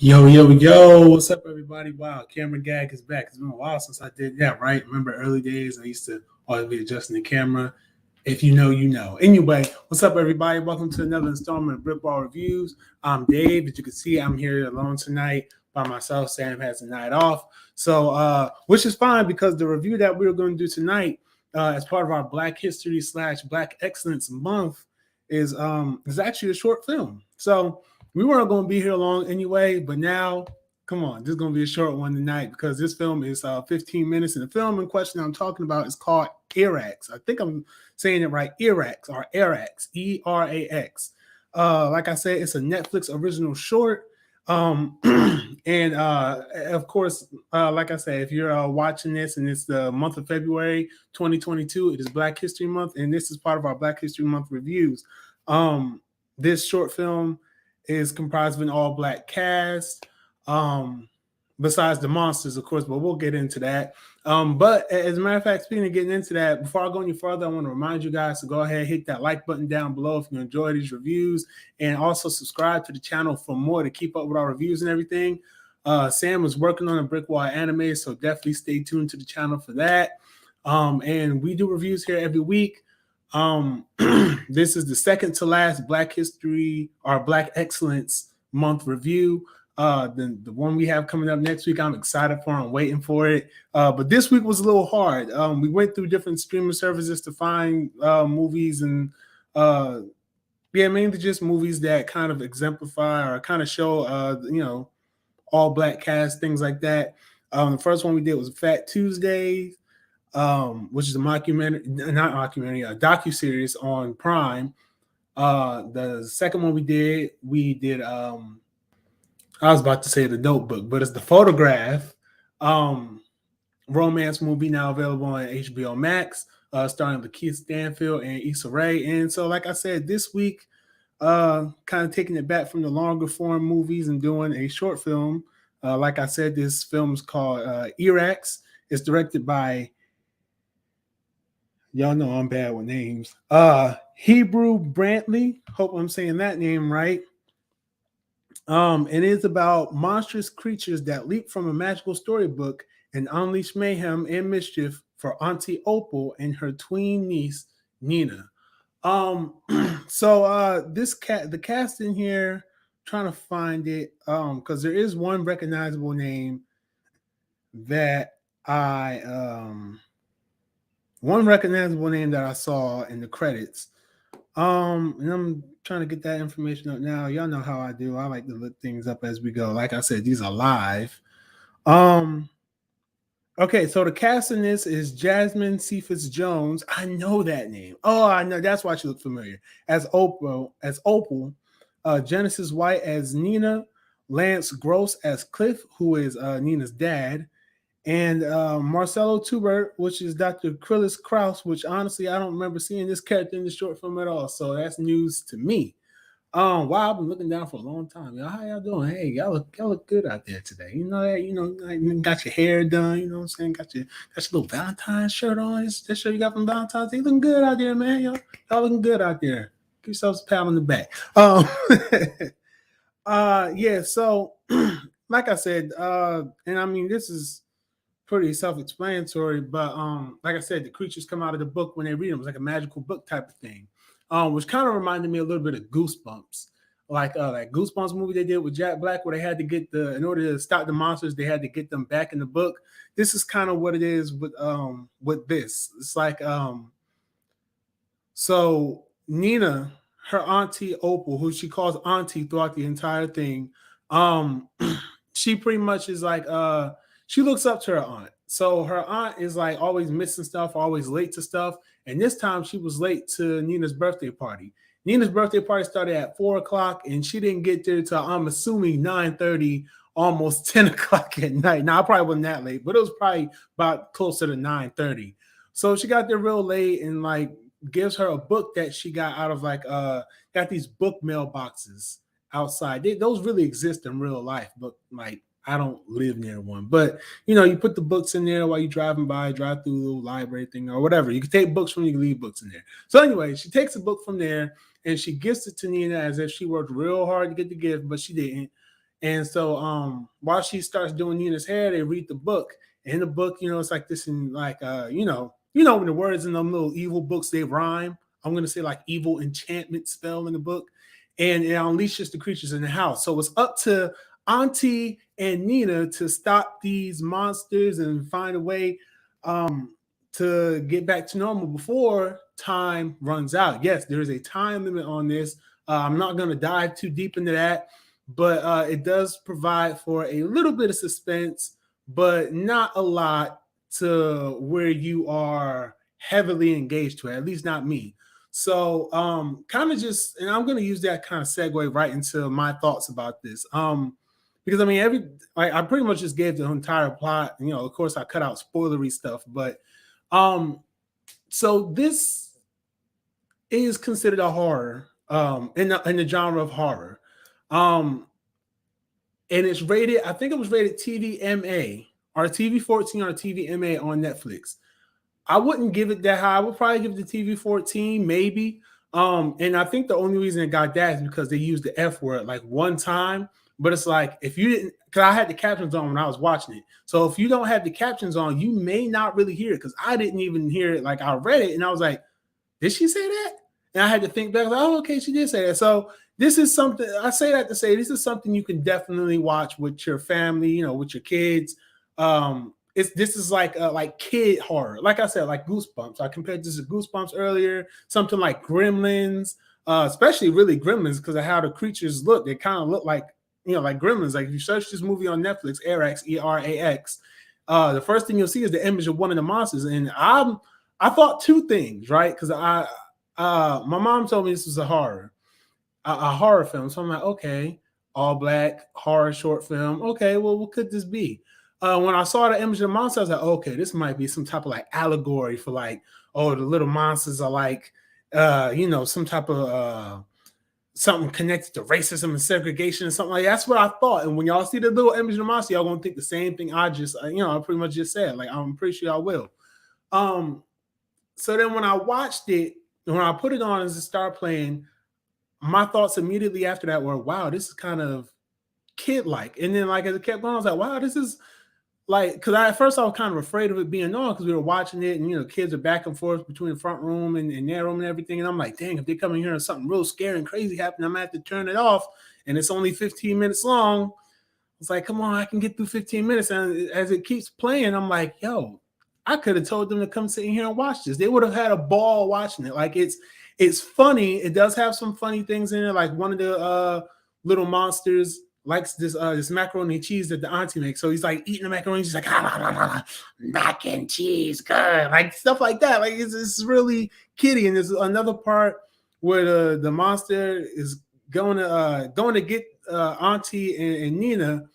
Yo, what's up, everybody? Wow, camera gag is back. It's been a while since I did that, right? Remember early days, I used to always be adjusting the camera. If you know, you know. Anyway, what's up, everybody? Welcome to another installment of BrickWall Reviews. I'm Dave. As you can see, I'm here alone tonight by myself. Sam has a night off. So, which is fine because the review that we're going to do tonight, as part of our Black History / Black Excellence Month, is actually a short film. So we weren't going to be here long anyway, but now, come on, this is going to be a short one tonight because this film is 15 minutes, and the film in question I'm talking about is called Erax. I think I'm saying it right, Erax or Erax, E-R-A-X. Like I said, it's a Netflix original short. And of course, like I said, if you're watching this and it's the month of February 2022, it is Black History Month, and this is part of our Black History Month reviews. This short film is comprised of an all-black cast, besides the monsters, of course, but we'll get into that. But as a matter of fact, speaking of getting into that, before I go any further, I want to remind you guys to go ahead, hit that like button down below if you enjoy these reviews, and also subscribe to the channel for more to keep up with our reviews and everything. Sam is working on a BrickWall anime, so definitely stay tuned to the channel for that. And we do reviews here every week. This is the second to last Black History or Black Excellence Month review. The one we have coming up next week, I'm excited for. I'm waiting for it. But this week was a little hard. We went through different streaming services to find movies and mainly just movies that kind of exemplify or kind of show all black cast, things like that. The first one we did was Fat Tuesday, which is a docu-series on Prime. The second one we did I was about to say The Notebook, but it's The Photograph, romance movie now available on HBO Max, starring Lakeith Stanfield and Issa Rae. And so, like I said, this week, kind of taking it back from the longer form movies and doing a short film. Like I said, this film is called Erax. It's directed by, y'all know I'm bad with names, Hebrew Brantley. Hope I'm saying that name right. It is about monstrous creatures that leap from a magical storybook and unleash mayhem and mischief for Auntie Opal and her tween niece Nina. So the cast in here, trying to find it, because there is one recognizable name that I saw in the credits. And I'm trying to get that information up now. Y'all know how I do. I like to look things up as we go. Like I said, these are live. Okay, so the cast in this is Jasmine Cephas Jones. I know that name. Oh, I know. That's why she looked familiar. As Opal, Genesis White as Nina, Lance Gross as Cliff, who is Nina's dad, and Marcelo Tubert, which is Dr. Krillis Krause, which honestly I don't remember seeing this character in the short film at all, so that's news to me. Wow, I've been looking down for a long time. Y'all, how y'all doing? Hey, y'all look good out there today. You know that, like, got your hair done, you know what I'm saying? Got your little Valentine's shirt on. That shirt you got from Valentine's Day. Looking good out there, man. Y'all looking good out there. Give yourselves a pat on the back. Yeah, so like I said, and I mean this is pretty self-explanatory, but like I said, the creatures come out of the book when they read them. It's like a magical book type of thing, which kind of reminded me a little bit of Goosebumps, like Goosebumps movie they did with Jack Black, where they had to get in order to stop the monsters, they had to get them back in the book. This is kind of what it is with this. It's like so Nina, her auntie Opal, who she calls auntie throughout the entire thing, she pretty much is like she looks up to her aunt. So her aunt is like always missing stuff, always late to stuff. And this time she was late to Nina's birthday party. Nina's birthday party started at 4 o'clock and she didn't get there till, I'm assuming, 9:30, almost 10 o'clock at night. Now, I probably wasn't that late, but it was probably about closer to 9:30. So she got there real late and like gives her a book that she got out of got these book mailboxes outside. Those really exist in real life, but like I don't live near one. But you put the books in there while you're driving by, drive through the little library thing or whatever. You can take books from, you can leave books in there. So anyway, she takes a book from there and she gives it to Nina as if she worked real hard to get the gift, but she didn't. And so while she starts doing Nina's hair, they read the book. In the book, it's like this in like when the words in them little evil books they rhyme. I'm gonna say like evil enchantment spell in the book, and it unleashes the creatures in the house. So it's up to Auntie and Nina to stop these monsters and find a way to get back to normal before time runs out. Yes, there is a time limit on this. I'm not going to dive too deep into that, but it does provide for a little bit of suspense, but not a lot to where you are heavily engaged to it, at least not me. So kind of just, and I'm going to use that kind of segue right into my thoughts about this. Because I mean, I pretty much just gave the entire plot. Of course, I cut out spoilery stuff, but so this is considered a horror in the genre of horror, and it's rated. I think it was rated TVMA or TV-14 or TVMA on Netflix. I wouldn't give it that high. I would probably give it the TV-14, maybe. And I think the only reason it got that is because they used the F word like one time. But it's like if you didn't, because I had the captions on when I was watching it. So if you don't have the captions on, you may not really hear it because I didn't even hear it. Like I read it and I was like, did she say that? And I had to think back, like, oh, okay, she did say that. So this is something, I say that to say this is something you can definitely watch with your family, with your kids. This is like kid horror. Like I said, like Goosebumps. I compared this to Goosebumps earlier. Something like Gremlins, especially really Gremlins because of how the creatures look. They kind of look like Gremlins. Like if you search this movie on Netflix, Erax, Erax, the first thing you'll see is the image of one of the monsters. And I thought two things, right? Because my mom told me this was a horror film. So I'm like, okay, all black horror short film. Okay, well, what could this be? When I saw the image of the monster, I was like, okay, this might be some type of like allegory for like, oh, the little monsters are like, some type of something connected to racism and segregation and something like that. That's what I thought. And when y'all see the little image of the monster, y'all gonna think the same thing I just, I pretty much just said. Like, I'm pretty sure y'all will. So then when I watched it, when I put it on as it started playing, my thoughts immediately after that were, wow, this is kind of kid-like. And then like as it kept going, I was like, wow, this is like, because at first I was kind of afraid of it being on because we were watching it and kids are back and forth between the front room and their room and everything. And I'm like, dang, if they come in here and something real scary and crazy happen, I'm gonna have to turn it off. And it's only 15 minutes long. It's like, come on, I can get through 15 minutes. And as it keeps playing, I'm like, yo, I could have told them to come sit in here and watch this. They would have had a ball watching it. Like it's funny. It does have some funny things in it. Like one of the little monsters likes this macaroni and cheese that the auntie makes. So he's like eating the macaroni. He's like, mac and cheese, good. Like stuff like that. Like it's really kiddie. And there's another part where the monster is going to get auntie and Nina,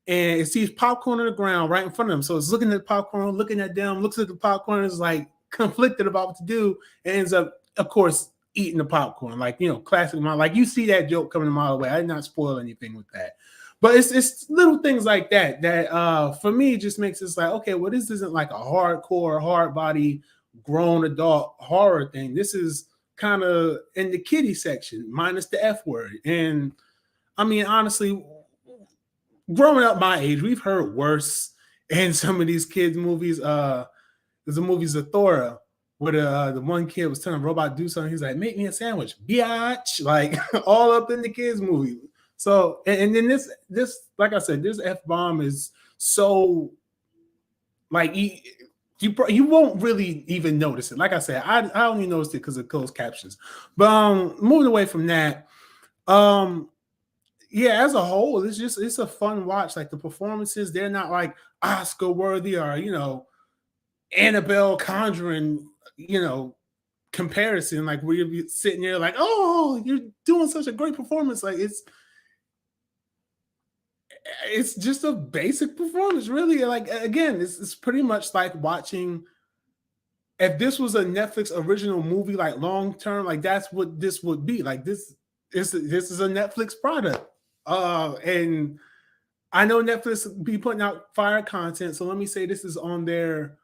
and it sees popcorn on the ground right in front of them. So it's looking at the popcorn, looking at them, looks at the popcorn, is like conflicted about what to do, and ends up, of course, eating the popcorn. Like, classic mom. Like you see that joke coming a mile away. I did not spoil anything with that. But it's little things like that for me just makes it like, okay, well, this isn't like a hardcore, hard body, grown adult horror thing. This is kind of in the kiddie section, minus the F word. And I mean, honestly, growing up my age, we've heard worse in some of these kids' movies. There's a movie Zathura where the one kid was telling a robot to do something. He's like, make me a sandwich, biatch, like all up in the kids' movie. So, and then this, like I said, this F-bomb is so like you won't really even notice it. Like I said, I only noticed it because of closed captions. But moving away from that, yeah, as a whole, it's a fun watch. Like the performances, they're not like Oscar worthy or Annabelle Conjuring, comparison. Like where you're sitting there like, oh, you're doing such a great performance. Like it's just a basic performance, really. Like again, it's pretty much like watching. If this was a Netflix original movie, like long term, like that's what this would be. Like this is a Netflix product. And I know Netflix be putting out fire content, so let me say this is on their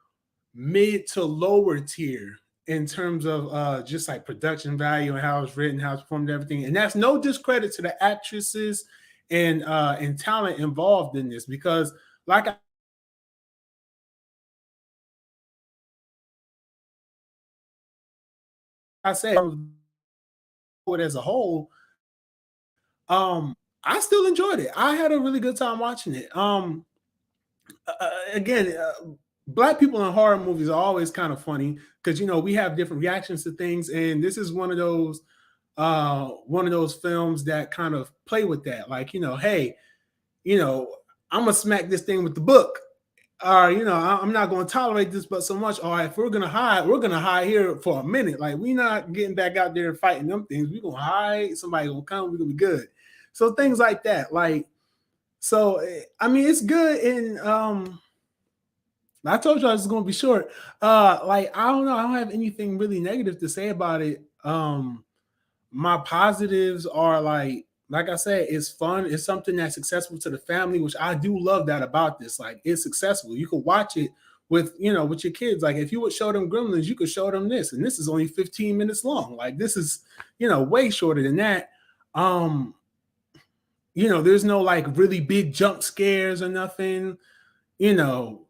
mid to lower tier in terms of just like production value and how it's written, how it's performed, everything. And that's no discredit to the actresses and talent involved in this, because like I said, it as a whole, I still enjoyed it. I had a really good time watching it. Again, black people in horror movies are always kind of funny because we have different reactions to things, and this is one of those films that kind of play with that. Like, hey, you know, I'm gonna smack this thing with the book. Or, I'm not gonna tolerate this but so much. Or if we're gonna hide here for a minute. Like, we not getting back out there fighting them things. We're gonna hide, somebody gonna come, we're gonna be good. So things like that. Like, so I mean, it's good. And I told you I was gonna be short. Like, I don't know, I don't have anything really negative to say about it. My positives are like I said, it's fun. It's something that's accessible to the family, which I do love that about this. Like, it's accessible. You can watch it with your kids. Like, if you would show them Gremlins, you could show them this, and this is only 15 minutes long. Like, this is way shorter than that. Um, there's no like really big jump scares or nothing. You know,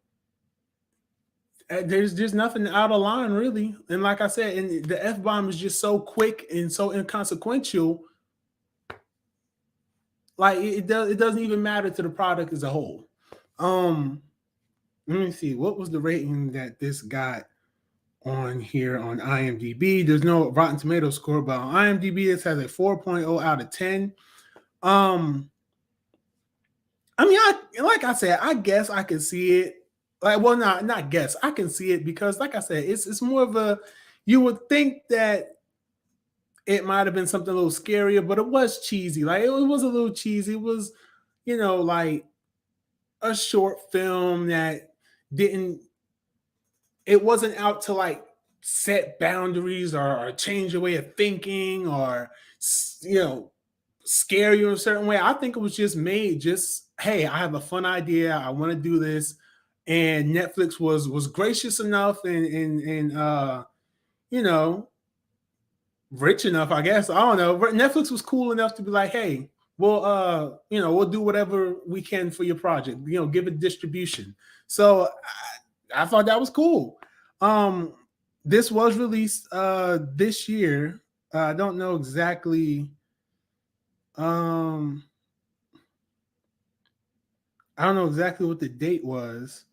there's just nothing out of line really. And like I said, and the F bomb is just so quick and so inconsequential. Like, it doesn't even matter to the product as a whole. Um, Let me see, what was the rating that this got on here on IMDb? There's no Rotten Tomato score, but on IMDb it has a 4.0 out of 10. I mean, like I said, I guess I can see it. Like, well, not guess. I can see it because, like I said, it's more of a. You would think that it might have been something a little scarier, but it was cheesy. Like, it was a little cheesy. It was, like a short film that didn't. It wasn't out to like set boundaries or change your way of thinking or scare you in a certain way. I think it was just made just, hey, I have a fun idea. I want to do this. And Netflix was gracious enough and you know, rich enough, I guess. I don't know. Netflix was cool enough to be like, hey, we'll do whatever we can for your project. Give it distribution. So I thought that was cool. Um, this was released this year. I don't know exactly. Um, I don't know exactly what the date was.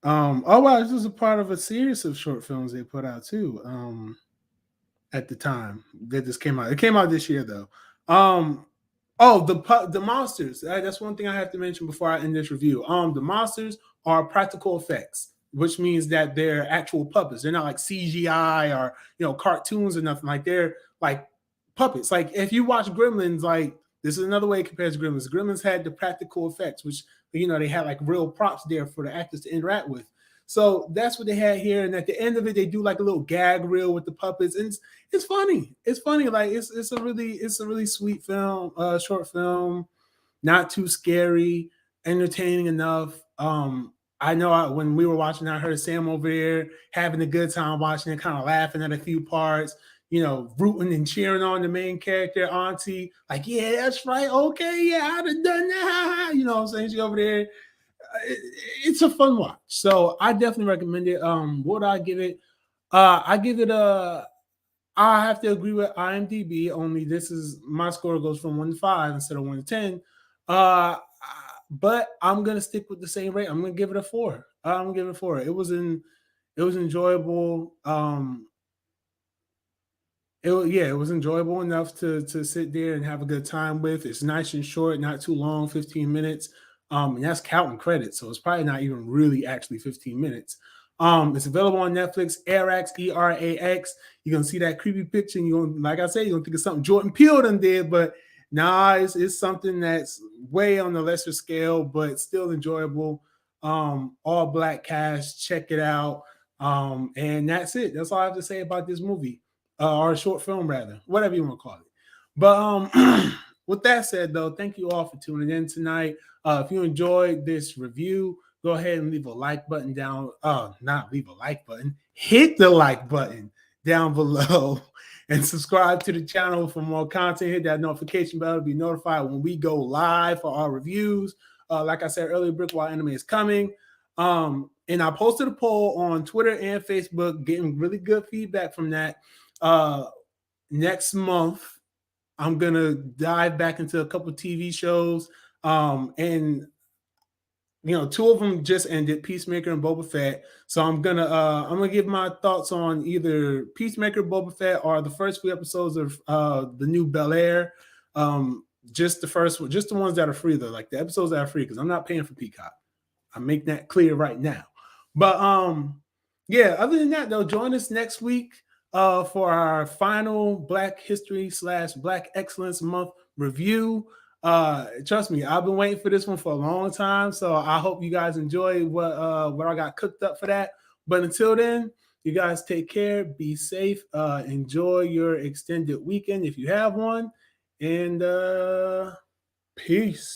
Oh wow, this was a part of a series of short films they put out too. At the time that this came out, it came out this year though. Oh, the monsters. That's one thing I have to mention before I end this review. The monsters are practical effects, which means that they're actual puppets. They're not like CGI or cartoons or nothing. Like, they're like puppets. Like, if you watch Gremlins, like, this is another way it compares to Gremlins. Gremlins had the practical effects, which they had like real props there for the actors to interact with. So that's what they had here. And at the end of it, they do like a little gag reel with the puppets, and it's funny. It's funny. Like, it's a really sweet film, short film, not too scary, entertaining enough. I know when we were watching, I heard Sam over there having a good time watching it, kind of laughing at a few parts, rooting and cheering on the main character, Auntie. Like, yeah, that's right. Okay, yeah, I'd have done that. You know what I'm saying? She over there. It's a fun watch. So I definitely recommend it. What would I give it? I give it a. I have to agree with IMDb. Only this is my score goes from 1 to 5 instead of 1 to 10. But I'm gonna stick with the same rate. I'm gonna give it a 4. I'm gonna give it a 4. It was enjoyable. It was enjoyable enough to sit there and have a good time with. It's nice and short, not too long, 15 minutes. And that's counting credits, so it's probably not even really actually 15 minutes. It's available on Netflix, Erax, ERAX. You're gonna see that creepy picture, and you're gonna, like I said, you're gonna think of something Jordan Peele done did, but nah, it's something that's way on the lesser scale, but still enjoyable. All black cast, check it out. And that's it. That's all I have to say about this movie, or a short film rather, whatever you want to call it. But with that said, though, thank you all for tuning in tonight. If you enjoyed this review, go ahead and leave a like button down. Not leave a like button, hit the like button down below. and subscribe to the channel for more content. Hit that notification bell to be notified when we go live for our reviews. Like I said earlier, BrickWall anime is coming. And I posted a poll on Twitter and Facebook, getting really good feedback from that. Next month, I'm gonna dive back into a couple TV shows. And two of them just ended, Peacemaker and Boba Fett. So I'm gonna give my thoughts on either Peacemaker, Boba Fett, or the first few episodes of the new Bel Air. Just the first one, just the ones that are free though, like the episodes that are free, because I'm not paying for Peacock. I make that clear right now. But yeah, other than that though, join us next week for our final Black History / Black Excellence Month review. Trust me, I've been waiting for this one for a long time, so I hope you guys enjoy what I got cooked up for that. But until then, you guys take care, be safe, enjoy your extended weekend if you have one, and peace.